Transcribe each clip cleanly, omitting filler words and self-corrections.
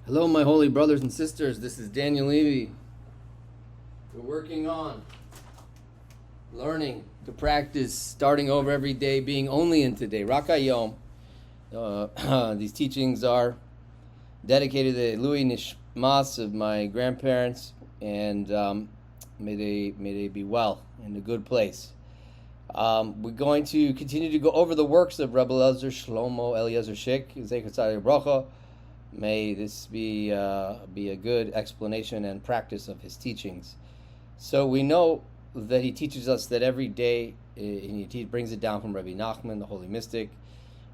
Hello, my holy brothers and sisters. This is Daniel Levy. We're working on learning to practice starting over every day, being only in today. Rakayom. These teachings are dedicated to the Louis Nishmas of my grandparents, and may they be well in a good place. We're going to continue to go over the works of Rebbe Eliezer Shlomo Eliezer Schick, Zecher Tzaddik Bracha. May this be a good explanation and practice of his teachings. So we know that he teaches us that every day, and he brings it down from Rabbi Nachman, the holy mystic.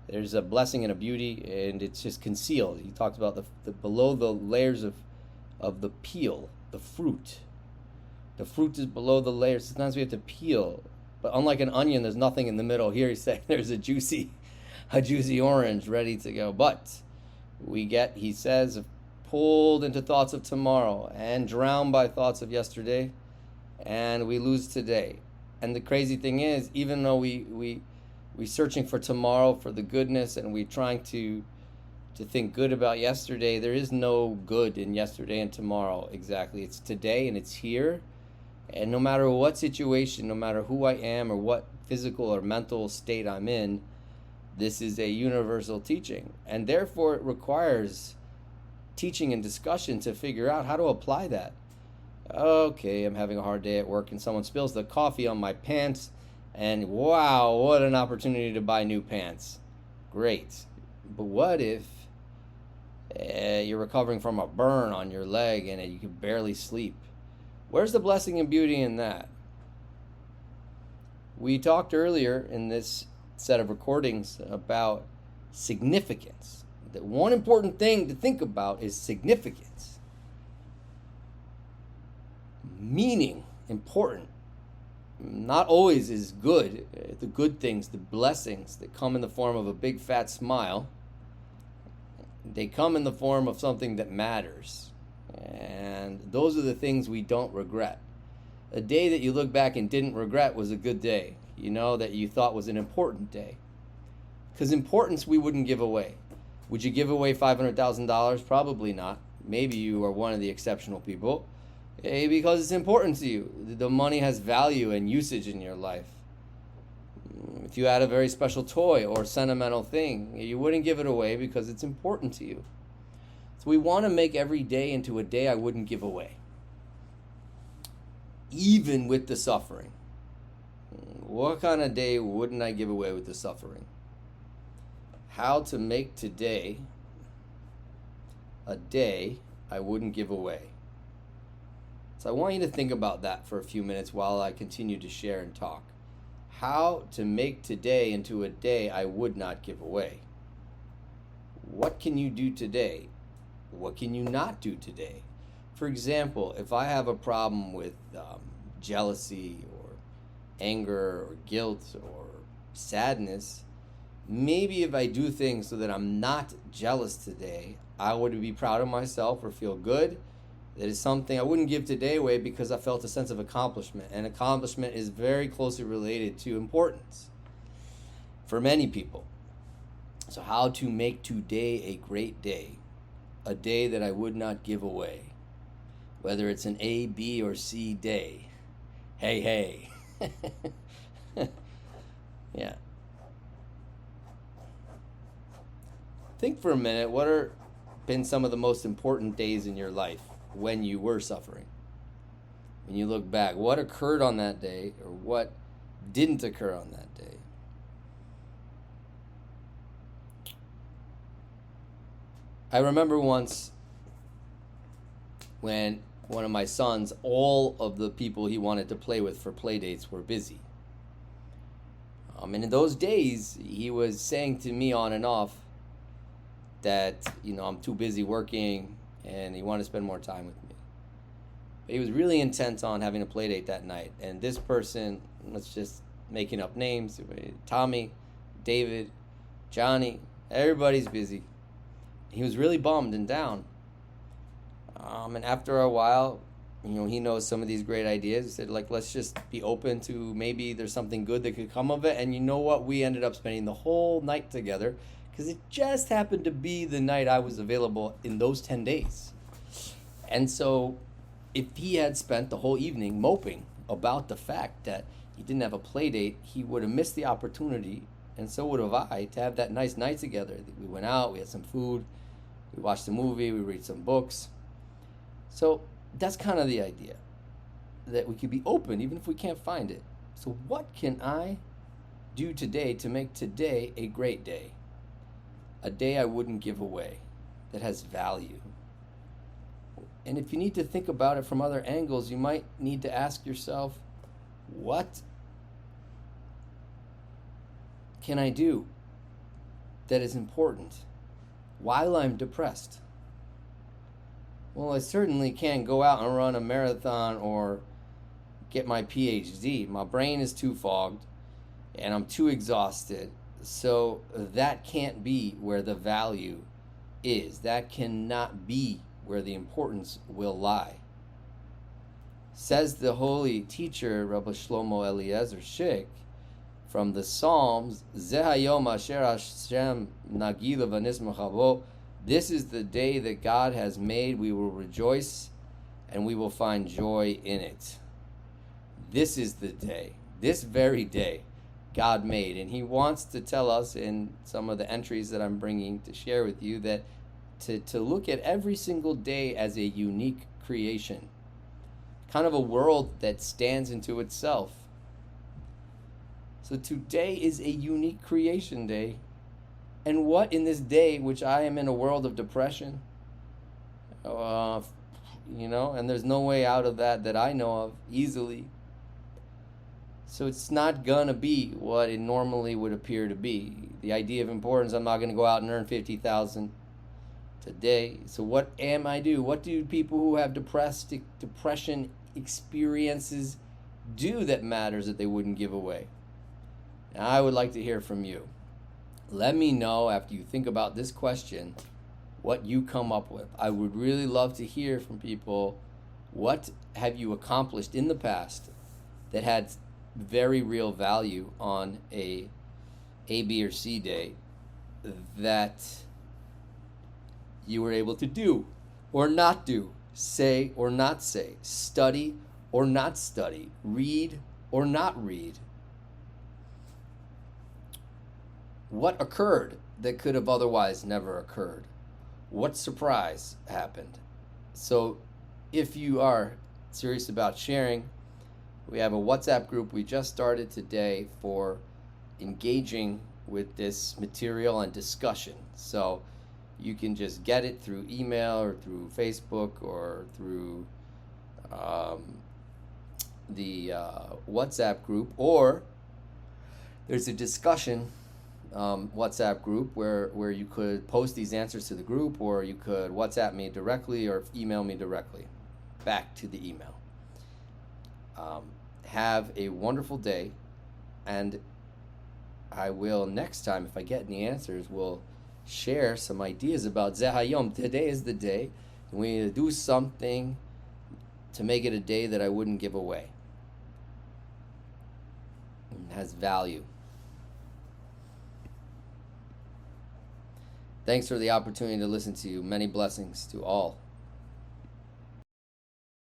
There's a blessing and a beauty, and it's just concealed. He talked about the below the layers of the peel, the fruit. The fruit is below the layers. Sometimes we have to peel, but unlike an onion, there's nothing in the middle. Here he's saying there's a juicy orange ready to go. But we get, he says, pulled into thoughts of tomorrow and drowned by thoughts of yesterday, and we lose today. And the crazy thing is, even though we're searching for tomorrow, for the goodness, and we're trying to think good about yesterday, there is no good in yesterday and tomorrow exactly. It's today and it's here. And no matter what situation, no matter who I am or what physical or mental state I'm in, this is a universal teaching, and therefore it requires teaching and discussion to figure out how to apply that. Okay, I'm having a hard day at work and someone spills the coffee on my pants, and wow, what an opportunity to buy new pants. Great. But what if you're recovering from a burn on your leg and you can barely sleep? Where's the blessing and beauty in that? We talked earlier in this set of recordings about significance. That one important thing to think about is significance. Meaning, important. Not always is good. The good things, the blessings that come in the form of a big fat smile, they come in the form of something that matters. And those are the things we don't regret. A day that you look back and didn't regret was a good day. You know, that you thought was an important day. Because importance we wouldn't give away. Would you give away $500,000? Probably not. Maybe you are one of the exceptional people. Because it's important to you. The money has value and usage in your life. If you had a very special toy or sentimental thing, you wouldn't give it away because it's important to you. So we want to make every day into a day I wouldn't give away. Even with the suffering. What kind of day wouldn't I give away with the suffering? How to make today a day I wouldn't give away. So I want you to think about that for a few minutes while I continue to share and talk. How to make today into a day I would not give away. What can you do today? What can you not do today? For example, if I have a problem with jealousy or anger or guilt or sadness, maybe if I do things so that I'm not jealous today, I would be proud of myself or feel good. That is something I wouldn't give today away because I felt a sense of accomplishment. And accomplishment is very closely related to importance for many people. So how to make today a great day, a day that I would not give away, whether it's an A, B, or C day. Hey. Yeah. Think for a minute, what are been some of the most important days in your life when you were suffering? When you look back, what occurred on that day or what didn't occur on that day? I remember once when one of my sons, all of the people he wanted to play with for play dates were busy. And in those days, he was saying to me on and off that, I'm too busy working and he wanted to spend more time with me. But he was really intent on having a play date that night. And this person, let's just making up names, Tommy, David, Johnny, everybody's busy. He was really bummed and down. And after a while, he knows some of these great ideas. He said, let's just be open to maybe there's something good that could come of it. And you know what? We ended up spending the whole night together because it just happened to be the night I was available in those 10 days. And so if he had spent the whole evening moping about the fact that he didn't have a play date, he would have missed the opportunity, and so would have I, to have that nice night together. We went out, we had some food, we watched a movie, we read some books. So that's kind of the idea, that we could be open even if we can't find it. So what can I do today to make today a great day? A day I wouldn't give away, that has value. And if you need to think about it from other angles, you might need to ask yourself, what can I do that is important while I'm depressed? Well, I certainly can't go out and run a marathon or get my PhD. My brain is too fogged and I'm too exhausted. So that can't be where the value is. That cannot be where the importance will lie. Says the holy teacher, Rabbi Shlomo Eliezer Schick, from the Psalms, Zeh hayom asher Hashem nagila v'nismach bo. This is the day that God has made. We will rejoice and we will find joy in it. This is the day, this very day, God made. And he wants to tell us in some of the entries that I'm bringing to share with you that to look at every single day as a unique creation, kind of a world that stands into itself. So today is a unique creation day. And what in this day, which I am in a world of depression, and there's no way out of that I know of easily. So it's not going to be what it normally would appear to be. The idea of importance, I'm not going to go out and earn 50,000 today. So what am I do? What do people who have depression experiences do that matters that they wouldn't give away? Now, I would like to hear from you. Let me know after you think about this question what you come up with. I would really love to hear from people. What have you accomplished in the past that had very real value on a B, or C day that you were able to do or not do, say or not say, study or not study, read or not read? What occurred that could have otherwise never occurred? What surprise happened? So if you are serious about sharing, we have a WhatsApp group we just started today for engaging with this material and discussion. So you can just get it through email or through Facebook or through the WhatsApp group, or there's a discussion WhatsApp group where you could post these answers to the group, or you could WhatsApp me directly or email me directly back to the email. Have a wonderful day, and I will next time, if I get any answers, will share some ideas about Zeh hayom. Today is the day, and we need to do something to make it a day that I wouldn't give away. It has value. Thanks for the opportunity to listen to you. Many blessings to all.